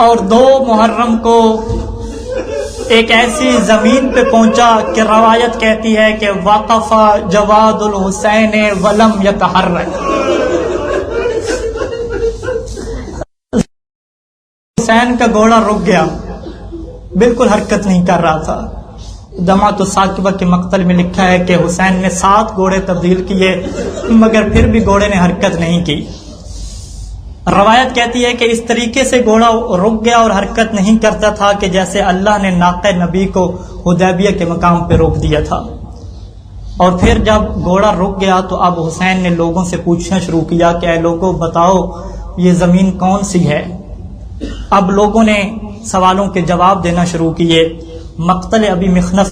اور 2 محرم کو ایک ایسی زمین پہ پہنچا کہ روایت کہتی ہے کہ وقف جواد الحسین ولم یتحرک، حسین کا گھوڑا رک گیا، بالکل حرکت نہیں کر رہا تھا۔ جماعت الثاقبہ کے مقتل میں لکھا ہے کہ حسین نے 7 گھوڑے تبدیل کیے مگر پھر بھی گھوڑے نے حرکت نہیں کی۔ روایت کہتی ہے کہ اس طریقے سے گھوڑا رک گیا اور حرکت نہیں کرتا تھا کہ جیسے اللہ نے ناقہ نبی کو حدیبیہ کے مقام پہ روک دیا تھا۔ اور پھر جب گھوڑا رک گیا تو اب حسین نے لوگوں سے پوچھنا شروع کیا کہ اے لوگوں بتاؤ یہ زمین کون سی ہے؟ اب لوگوں نے سوالوں کے جواب دینا شروع کیے۔ مقتل ابی مخنف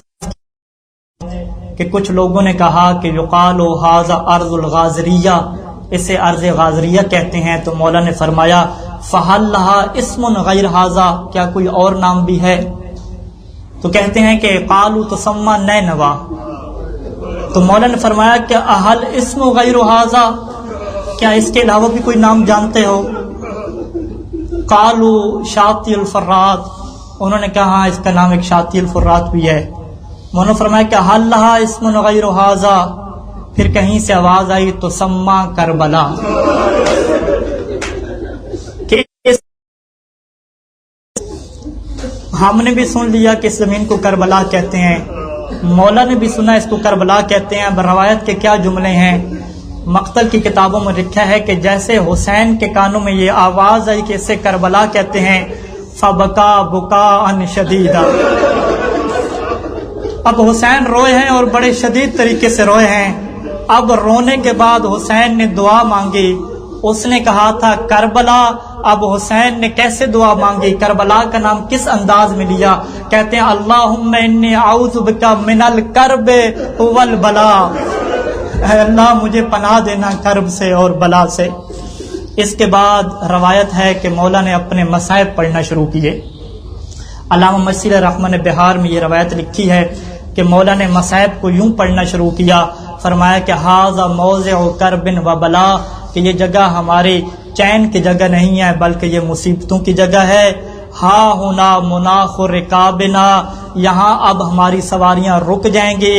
کہ کچھ لوگوں نے کہا کہ یقال ھذا ارض الغازریہ، اسے ارض غازریہ کہتے ہیں۔ تو مولا نے فرمایا فہل لہا اسم غیر ھذا، کیا کوئی اور نام بھی ہے؟ تو کہتے ہیں کہ قالوا تسمى نینوا۔ تو مولا نے فرمایا کہ اہل اسم غیر ھذا، کیا اس کے علاوہ بھی کوئی نام جانتے ہو؟ قالوا شاطئ الفرات، انہوں نے کہا ہاں اس کا نام ایک شاطئ الفرات بھی ہے۔ مولا نے فرمایا کہ حل لہا اسم غیر ھذا، پھر کہیں سے آواز آئی تو سما کربلا، کہ ہم نے بھی سن لیا کہ اس زمین کو کربلا کہتے ہیں، مولا نے بھی سنا اس کو کربلا کہتے ہیں۔ اب روایت کے کیا جملے ہیں؟ مقتل کی کتابوں میں لکھا ہے کہ جیسے حسین کے کانوں میں یہ آواز آئی کہ اسے کربلا کہتے ہیں، فبکا بکاء شدیدا، اب حسین روئے ہیں اور بڑے شدید طریقے سے روئے ہیں۔ اب رونے کے بعد حسین نے دعا مانگی، اس نے کہا تھا کربلا، اب حسین نے کیسے دعا مانگی، کربلا کا نام کس انداز میں لیا؟ کہتے ہیں اللہم انی اعوذ بک من الکرب والبلا، اے اللہ مجھے پناہ دینا کرب سے اور بلا سے۔ اس کے بعد روایت ہے کہ مولا نے اپنے مصائب پڑھنا شروع کیے۔ علامہ مسیل رحمن بہار میں یہ روایت لکھی ہے کہ مولا نے مصائب کو یوں پڑھنا شروع کیا، فرمایا کہ ھذا موضع کرب و بلا، کہ یہ جگہ ہماری چین کی جگہ نہیں ہے بلکہ یہ مصیبتوں کی جگہ ہے۔ ہا ہونا مناخ رکابنا، یہاں اب ہماری سواریاں رک جائیں گی۔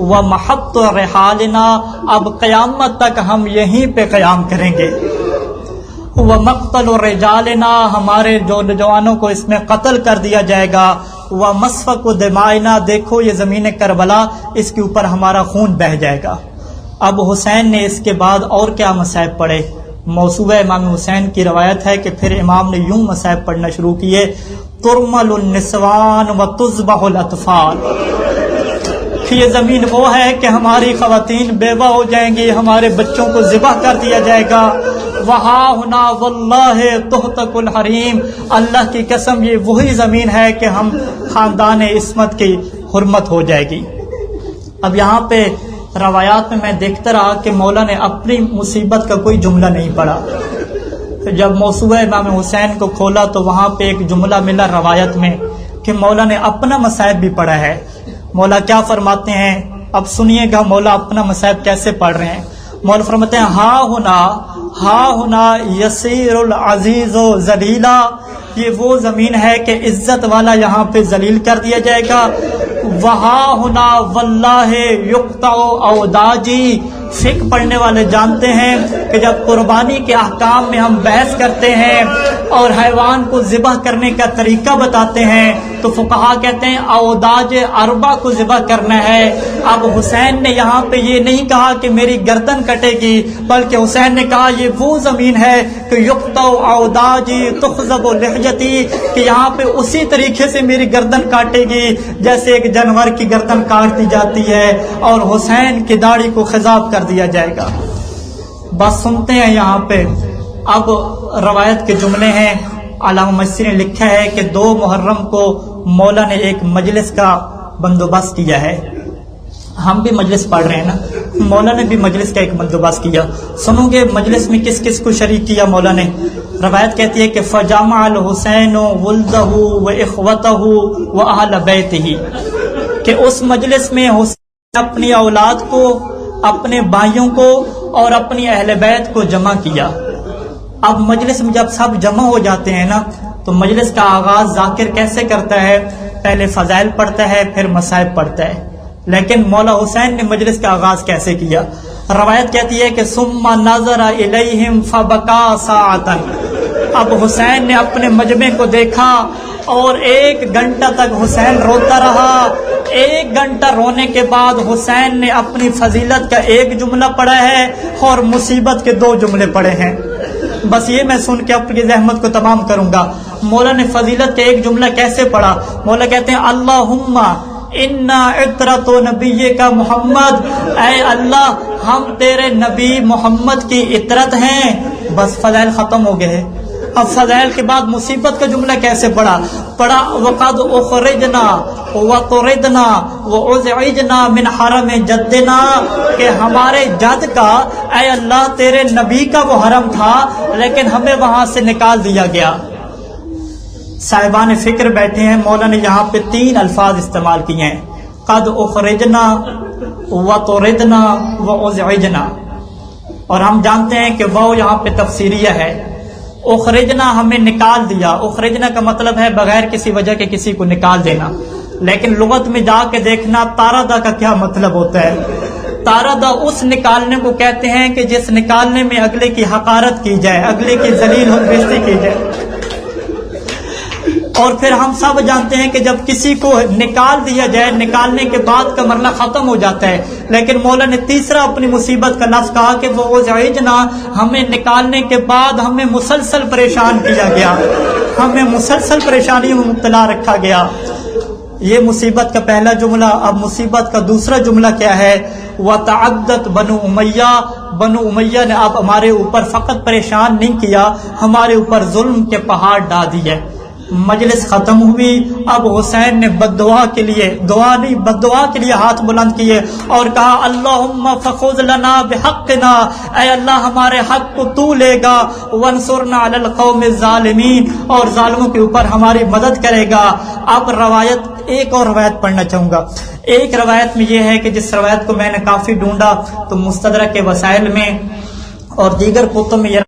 ومحط رحالنا، اب قیامت تک ہم یہیں پہ قیام کریں گے۔ ومقتل رجالنا، ہمارے جو نوجوانوں کو اس میں قتل کر دیا جائے گا۔ ومسفک دمائنا، دیکھو یہ زمین کربلا، اس کے اوپر ہمارا خون بہہ جائے گا۔ اب حسین نے اس کے بعد اور کیا مصائب پڑھے؟ موصوبہ امام حسین کی روایت ہے کہ پھر امام نے یوں مصائب پڑھنا شروع کیے، ترمل النسوان وتذبح الاطفال، کہ یہ زمین وہ ہے کہ ہماری خواتین بیوہ ہو جائیں گی، ہمارے بچوں کو ذبح کر دیا جائے گا۔ وہا ہونا واللہ تہتک الحریم، اللہ کی قسم یہ وہی زمین ہے کہ ہم خاندان عصمت کی حرمت ہو جائے گی۔ اب یہاں پہ روایات میں دیکھتا رہا کہ مولا نے اپنی مصیبت کا کوئی جملہ نہیں پڑھا۔ جب موصوبہ امام حسین کو کھولا تو وہاں پہ ایک جملہ ملا روایت میں کہ مولا نے اپنا مصائب بھی پڑھا ہے۔ مولا کیا فرماتے ہیں؟ اب سنیے گا مولا اپنا مصائب کیسے پڑھ رہے ہیں۔ مولا فرماتے ہیں ہا ہونا یسیر العزیز و ذلیلا، یہ وہ زمین ہے کہ عزت والا یہاں پہ ذلیل کر دیا جائے گا۔ وہا ہونا واللہ یقطع اوداجی، فقہ پڑھنے والے جانتے ہیں کہ جب قربانی کے احکام میں ہم بحث کرتے ہیں اور حیوان کو ذبح کرنے کا طریقہ بتاتے ہیں تو فقہا کہتے ہیں اوداج اربع کو ذبح کرنا ہے۔ اب حسین نے یہاں پہ یہ نہیں کہا کہ میری گردن کٹے گی، بلکہ حسین نے کہا یہ وہ زمین ہے کہ یقطع اوداجی تخذب لحجتی، کہ یہاں پہ اسی طریقے سے میری گردن کاٹے گی جیسے ایک جانور کی گردن کاٹ دی جاتی ہے اور حسین کی داڑھی کو خضاب کر دیا جائے گا۔ بس سنتے ہیں یہاں پہ اب روایت کے جملے ہیں، علامہ مجلسی نے لکھا ہے کہ 2 محرم کو مولا نے ایک مجلس کا بندوبست کیا ہے. ہم بھی مجلس پڑھ رہے ہیں نا، مولا نے بھی مجلس کا ایک بندوبست کیا. سنو گے مجلس میں کس کس کو شریک کیا مولا نے. روایت کہتی ہے کہ فجامع الحسین ولدہ و اخوتہ و اہل بیتہ، کہ اس مجلس میں حسین اپنی اولاد کو، اپنے بھائیوں کو اور اپنی اہل بیت کو جمع کیا. اب مجلس میں جب سب جمع ہو جاتے ہیں نا تو مجلس کا آغاز ذاکر کیسے کرتا ہے؟ پہلے فضائل پڑھتا ہے، پھر مصائب پڑھتا ہے. لیکن مولا حسین نے مجلس کا آغاز کیسے کیا؟ روایت کہتی ہے کہ ثم نظر الیہم فبکا ساعتا. اب حسین نے اپنے مجمع کو دیکھا اور 1 گھنٹہ تک حسین روتا رہا. 1 گھنٹہ رونے کے بعد حسین نے اپنی فضیلت کا 1 جملہ پڑھا ہے اور مصیبت کے 2 جملے پڑھے ہیں. بس یہ میں سن کے اپنی زحمت کو تمام کروں گا. مولا نے فضیلت کا 1 جملہ کیسے پڑھا؟ مولا کہتے ہیں اللہم انا عطرۃ نبیک محمد، اے اللہ ہم تیرے نبی محمد کی عطرت ہیں. بس فضائل ختم ہو گئے. اب فضائل کے بعد مصیبت کا جملہ کیسے پڑھا؟ وقد اخرجنا وطردنا وازعجنا من حرم جدنا، کہ ہمارے جد کا، اے اللہ تیرے نبی کا وہ حرم تھا لیکن ہمیں وہاں سے نکال دیا گیا. صاحبان فکر بیٹھے ہیں، مولا نے یہاں پہ 3 الفاظ استعمال کیے ہیں، قد اخرجنا وطردنا وازعجنا. اور ہم جانتے ہیں کہ وہ یہاں پہ تفسیریہ ہے. اخرجنا ہمیں نکال دیا. اخرجنا کا مطلب ہے بغیر کسی وجہ کے کسی کو نکال دینا. لیکن لغت میں جا کے دیکھنا طاردا کا کیا مطلب ہوتا ہے. طاردا اس نکالنے کو کہتے ہیں کہ جس نکالنے میں اگلے کی حقارت کی جائے، اگلے کی ذلیل و بےزتی کی جائے. اور پھر ہم سب جانتے ہیں کہ جب کسی کو نکال دیا جائے، نکالنے کے بعد کا مرحلہ ختم ہو جاتا ہے. لیکن مولا نے تیسرا اپنی مصیبت کا لفظ کہا کہ وہ زعجنا، ہمیں نکالنے کے بعد ہمیں مسلسل پریشان کیا گیا، ہمیں مسلسل پریشانی میں مبتلا رکھا گیا. یہ مصیبت کا پہلا جملہ. اب مصیبت کا دوسرا جملہ کیا ہے؟ وتعدت بنو امیہ، بنو امیہ نے اب ہمارے اوپر فقط پریشان نہیں کیا، ہمارے اوپر ظلم کے پہاڑ ڈال دیے. مجلس ختم ہوئی. اب حسین نے بددعا کے لیے، دعا نہیں بددعا کے لیے ہاتھ بلند کیے اور کہا اللہم فخذ لنا بحقنا، اے اللہ ہمارے حق کو تو لے گا، وانصرنا علی القوم الظالمین، اور ظالموں کے اوپر ہماری مدد کرے گا. اب ایک اور روایت پڑھنا چاہوں گا. ایک روایت میں یہ ہے کہ جس روایت کو میں نے کافی ڈھونڈا تو مستدرک کے وسائل میں اور دیگر کتب میں یہ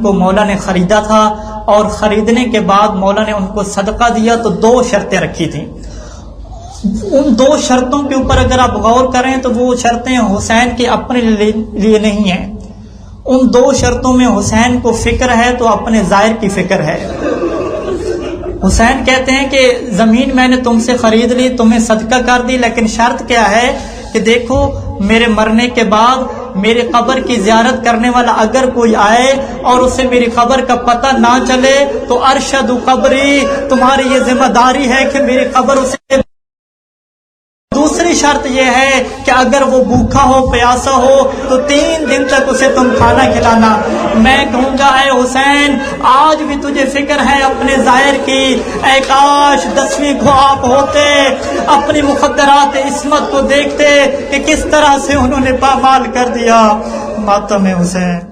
کو مولا نے خریدا تھا، اور خریدنے کے بعد مولا نے ان کو صدقہ دیا تو 2 شرطیں رکھی تھیں. ان 2 شرطوں کے اوپر اگر آپ غور کریں تو وہ شرطیں حسین کے اپنے لیے نہیں ہیں. ان 2 شرطوں میں حسین کو فکر ہے تو اپنے ظاہر کی فکر ہے. حسین کہتے ہیں کہ زمین میں نے تم سے خرید لی، تمہیں صدقہ کر دی، لیکن شرط کیا ہے کہ دیکھو میرے مرنے کے بعد میری قبر کی زیارت کرنے والا اگر کوئی آئے اور اسے میری قبر کا پتہ نہ چلے تو ارشد قبری، تمہاری یہ ذمہ داری ہے کہ میری قبر اسے. دوسری شرط یہ ہے کہ اگر وہ بھوکا ہو، پیاسا ہو تو 3 دن تک اسے تم کھانا کھلانا. میں کہوں گا اے حسین آج بھی تجھے فکر ہے اپنے ظاہر کی، اے کاش 10ویں کو آپ ہوتے، اپنی مقدرات عصمت کو دیکھتے کہ کس طرح سے انہوں نے پامال کر دیا. ماتم حسین.